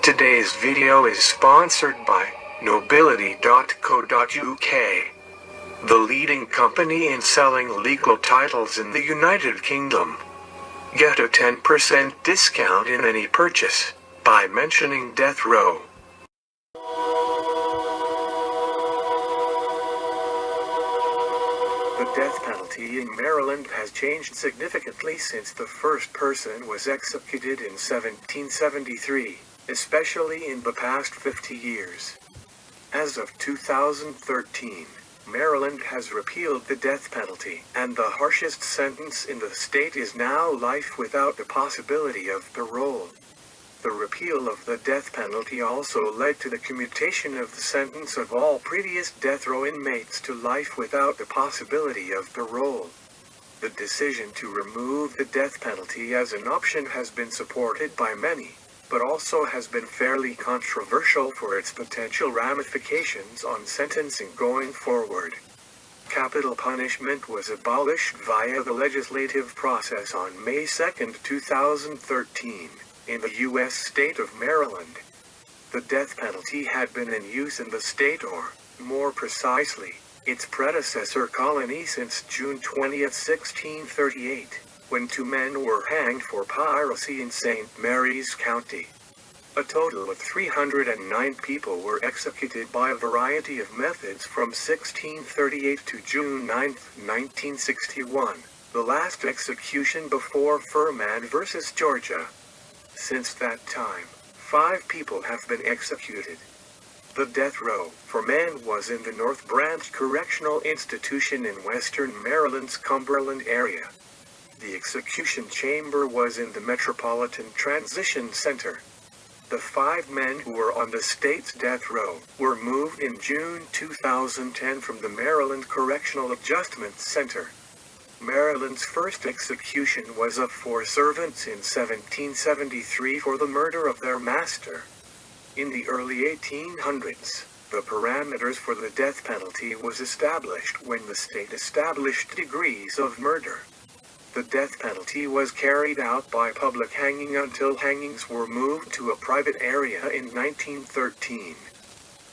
Today's video is sponsored by Nobility.co.uk, the leading company in selling legal titles in the United Kingdom. Get a 10% discount in any purchase by mentioning Death Row. The death penalty in Maryland has changed significantly since the first person was executed in 1773. Especially in the past 50 years. As of 2013, Maryland has repealed the death penalty, and the harshest sentence in the state is now life without the possibility of parole. The repeal of the death penalty also led to the commutation of the sentence of all previous death row inmates to life without the possibility of parole. The decision to remove the death penalty as an option has been supported by many, but also has been fairly controversial for its potential ramifications on sentencing going forward. Capital punishment was abolished via the legislative process on May 2, 2013, in the U.S. state of Maryland. The death penalty had been in use in the state, or, more precisely, its predecessor colony since June 20, 1638. When 2 men were hanged for piracy in St. Mary's County. A total of 309 people were executed by a variety of methods from 1638 to June 9, 1961, the last execution before Furman versus Georgia. Since that time, 5 people have been executed. The death row for men was in the North Branch Correctional Institution in western Maryland's Cumberland area. The execution chamber was in the Metropolitan Transition Center. The 5 men who were on the state's death row were moved in June 2010 from the Maryland Correctional Adjustment Center. Maryland's first execution was of 4 servants in 1773 for the murder of their master. In the early 1800s, the parameters for the death penalty was established when the state established degrees of murder. The death penalty was carried out by public hanging until hangings were moved to a private area in 1913.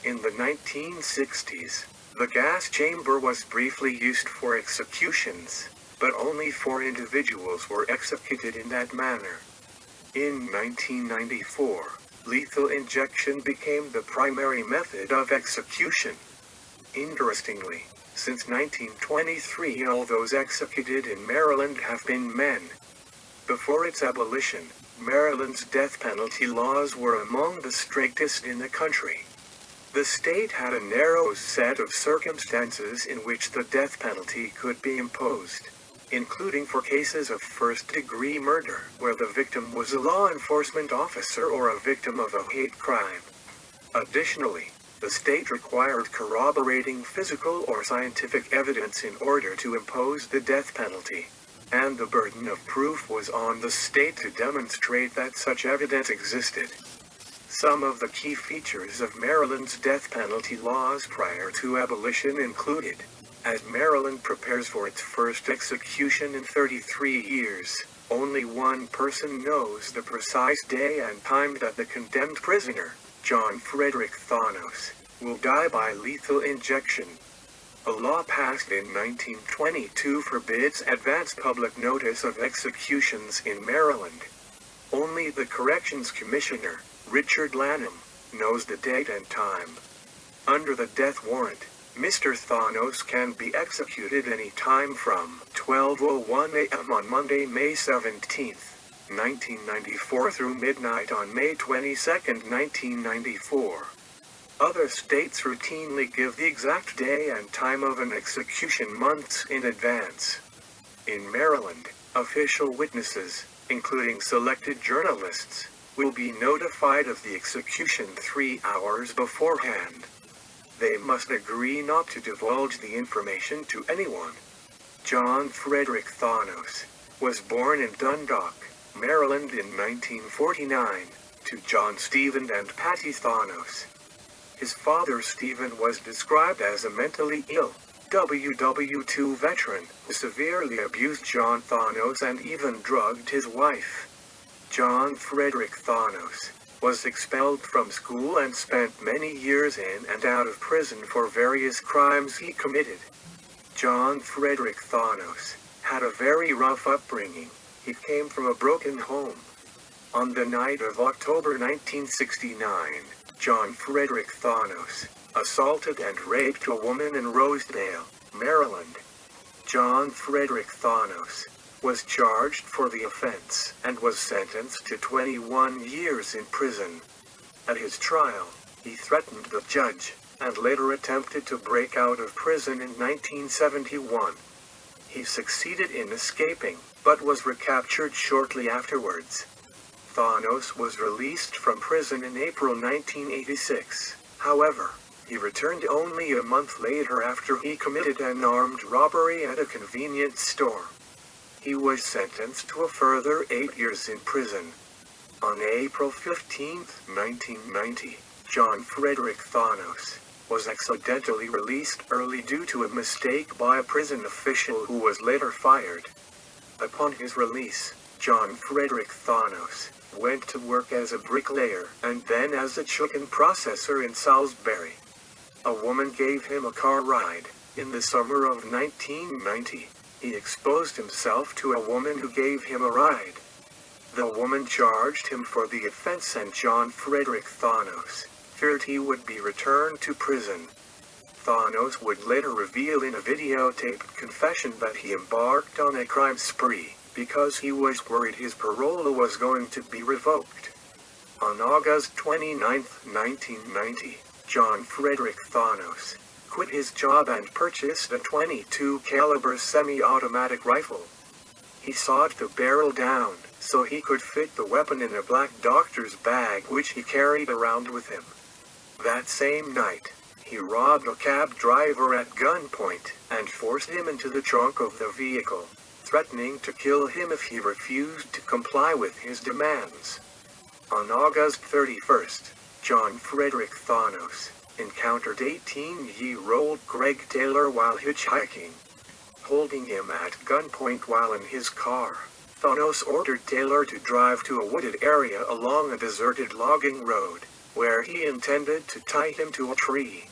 In the 1960s, the gas chamber was briefly used for executions, but only 4 individuals were executed in that manner. In 1994, lethal injection became the primary method of execution. Interestingly, since 1923 all those executed in Maryland have been men. Before its abolition, Maryland's death penalty laws were among the strictest in the country. The state had a narrow set of circumstances in which the death penalty could be imposed, including for cases of first-degree murder, where the victim was a law enforcement officer or a victim of a hate crime. Additionally, the state required corroborating physical or scientific evidence in order to impose the death penalty, and the burden of proof was on the state to demonstrate that such evidence existed. Some of the key features of Maryland's death penalty laws prior to abolition included, as Maryland prepares for its first execution in 33 years, only one person knows the precise day and time that the condemned prisoner, Frederick Thanos, will die by lethal injection. A law passed in 1922 forbids advance public notice of executions in Maryland. Only the Corrections Commissioner, Richard Lanham, knows the date and time. Under the death warrant, Mr. Thanos can be executed any time from 12:01 a.m. on Monday, May 17, 1994 through midnight on May 22, 1994. Other states routinely give the exact day and time of an execution months in advance. In Maryland, official witnesses, including selected journalists, will be notified of the execution 3 hours beforehand. They must agree not to divulge the information to anyone. Frederick Thanos was born in Dundalk, Maryland in 1949, to John Stephen and Patty Thanos. His father Stephen was described as a mentally ill WW2 veteran who severely abused John Thanos and even drugged his wife. Frederick Thanos was expelled from school and spent many years in and out of prison for various crimes he committed. John Frederick Thanos had a very rough upbringing. He came from a broken home. On the night of October 1969, John Frederick Thanos assaulted and raped a woman in Rosedale, Maryland. John Frederick Thanos was charged for the offense and was sentenced to 21 years in prison. At his trial, he threatened the judge and later attempted to break out of prison in 1971. He succeeded in escaping, but was recaptured shortly afterwards. Thanos was released from prison in April 1986. However, he returned only a month later after he committed an armed robbery at a convenience store. He was sentenced to a further 8 years in prison. On April 15, 1990, John Frederick Thanos was accidentally released early due to a mistake by a prison official who was later fired. Upon his release, John Frederick Thanos went to work as a bricklayer and then as a chicken processor in Salisbury. A woman gave him a car ride. In the summer of 1990, he exposed himself to a woman who gave him a ride. The woman charged him for the offense and John Frederick Thanos feared he would be returned to prison. Thanos would later reveal in a videotaped confession that he embarked on a crime spree because he was worried his parole was going to be revoked. On August 29, 1990, John Frederick Thanos quit his job and purchased a .22 caliber semi-automatic rifle. He sawed the barrel down so he could fit the weapon in a black doctor's bag which he carried around with him. That same night, he robbed a cab driver at gunpoint and forced him into the trunk of the vehicle, threatening to kill him if he refused to comply with his demands. On August 31st, John Frederick Thanos encountered 18-year-old Greg Taylor while hitchhiking. Holding him at gunpoint while in his car, Thanos ordered Taylor to drive to a wooded area along a deserted logging road, where he intended to tie him to a tree.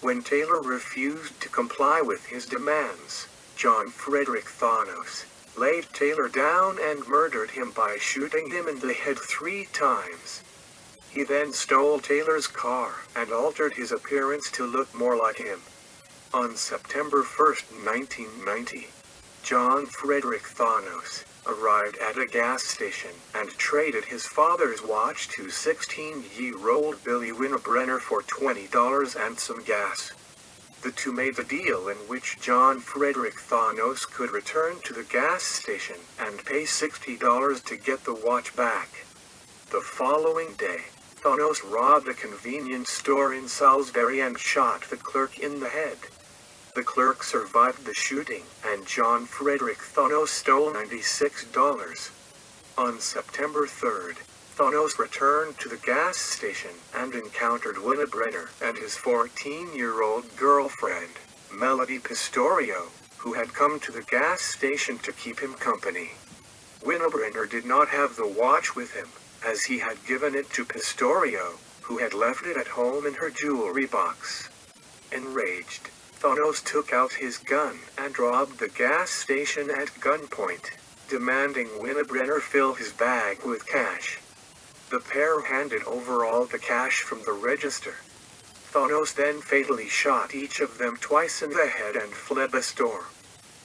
When Taylor refused to comply with his demands, John Frederick Thanos laid Taylor down and murdered him by shooting him in the head 3 times. He then stole Taylor's car and altered his appearance to look more like him. On September 1, 1990, John Frederick Thanos arrived at a gas station and traded his father's watch to 16-year-old Billy Winebrenner for $20 and some gas. The two made a deal in which John Frederick Thanos could return to the gas station and pay $60 to get the watch back. The following day, Thanos robbed a convenience store in Salisbury and shot the clerk in the head. The clerk survived the shooting, and John Frederick Thanos stole $96. On September 3rd, Thanos returned to the gas station and encountered Winebrenner and his 14-year-old girlfriend, Melody Pistorio, who had come to the gas station to keep him company. Winebrenner did not have the watch with him, as he had given it to Pistorio, who had left it at home in her jewelry box. Enraged, Thanos took out his gun and robbed the gas station at gunpoint, demanding Winebrenner fill his bag with cash. The pair handed over all the cash from the register. Thanos then fatally shot each of them twice in the head and fled the store.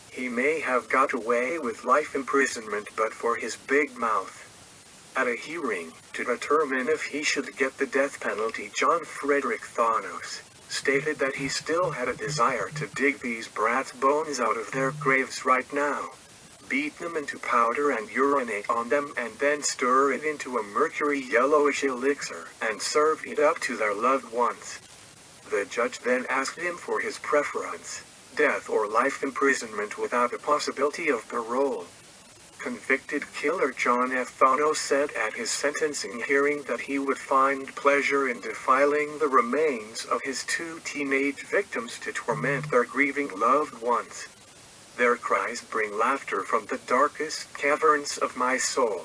He may have got away with life imprisonment but for his big mouth. At a hearing to determine if he should get the death penalty, John Frederick Thanos stated that he still had a desire to dig these brats' bones out of their graves right now, beat them into powder and urinate on them and then stir it into a mercury yellowish elixir and serve it up to their loved ones. The judge then asked him for his preference, death or life imprisonment without a possibility of parole. Convicted killer John F. Thanos said at his sentencing hearing that he would find pleasure in defiling the remains of his 2 teenage victims to torment their grieving loved ones. Their cries bring laughter from the darkest caverns of my soul.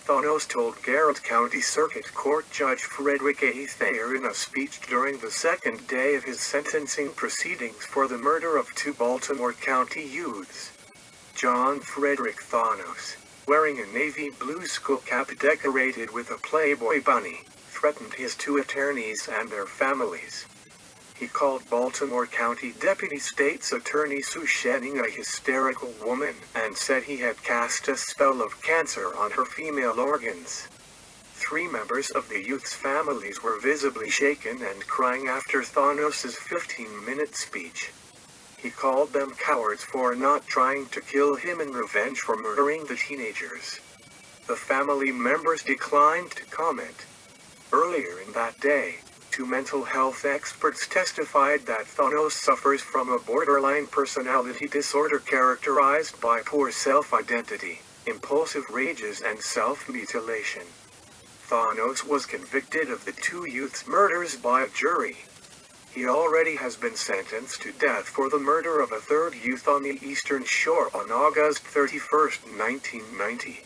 Thanos told Garrett County Circuit Court Judge Frederick Thanos in a speech during the second day of his sentencing proceedings for the murder of 2 Baltimore County youths. John Frederick Thanos, wearing a navy blue skull cap decorated with a Playboy bunny, threatened his 2 attorneys and their families. He called Baltimore County Deputy State's Attorney Sue Shenning a hysterical woman and said he had cast a spell of cancer on her female organs. 3 members of the youth's families were visibly shaken and crying after Thanos' 15-minute speech. He called them cowards for not trying to kill him in revenge for murdering the teenagers. The family members declined to comment. Earlier in that day, 2 mental health experts testified that Thanos suffers from a borderline personality disorder characterized by poor self-identity, impulsive rages and self-mutilation. Thanos was convicted of the 2 youths' murders by a jury. He already has been sentenced to death for the murder of a 3rd youth on the Eastern Shore on August 31, 1990.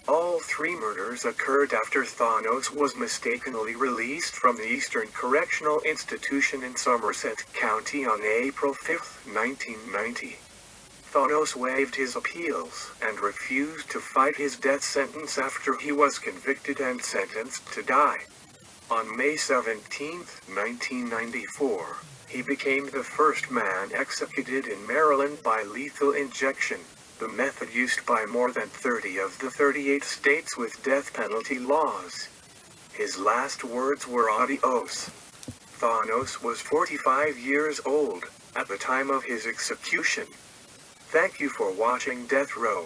All 3 murders occurred after Thanos was mistakenly released from the Eastern Correctional Institution in Somerset County on April 5, 1990. Thanos waived his appeals and refused to fight his death sentence after he was convicted and sentenced to die. On May 17, 1994, he became the first man executed in Maryland by lethal injection, the method used by more than 30 of the 38 states with death penalty laws. His last words were adios. Thanos was 45 years old at the time of his execution. Thank you for watching Death Row.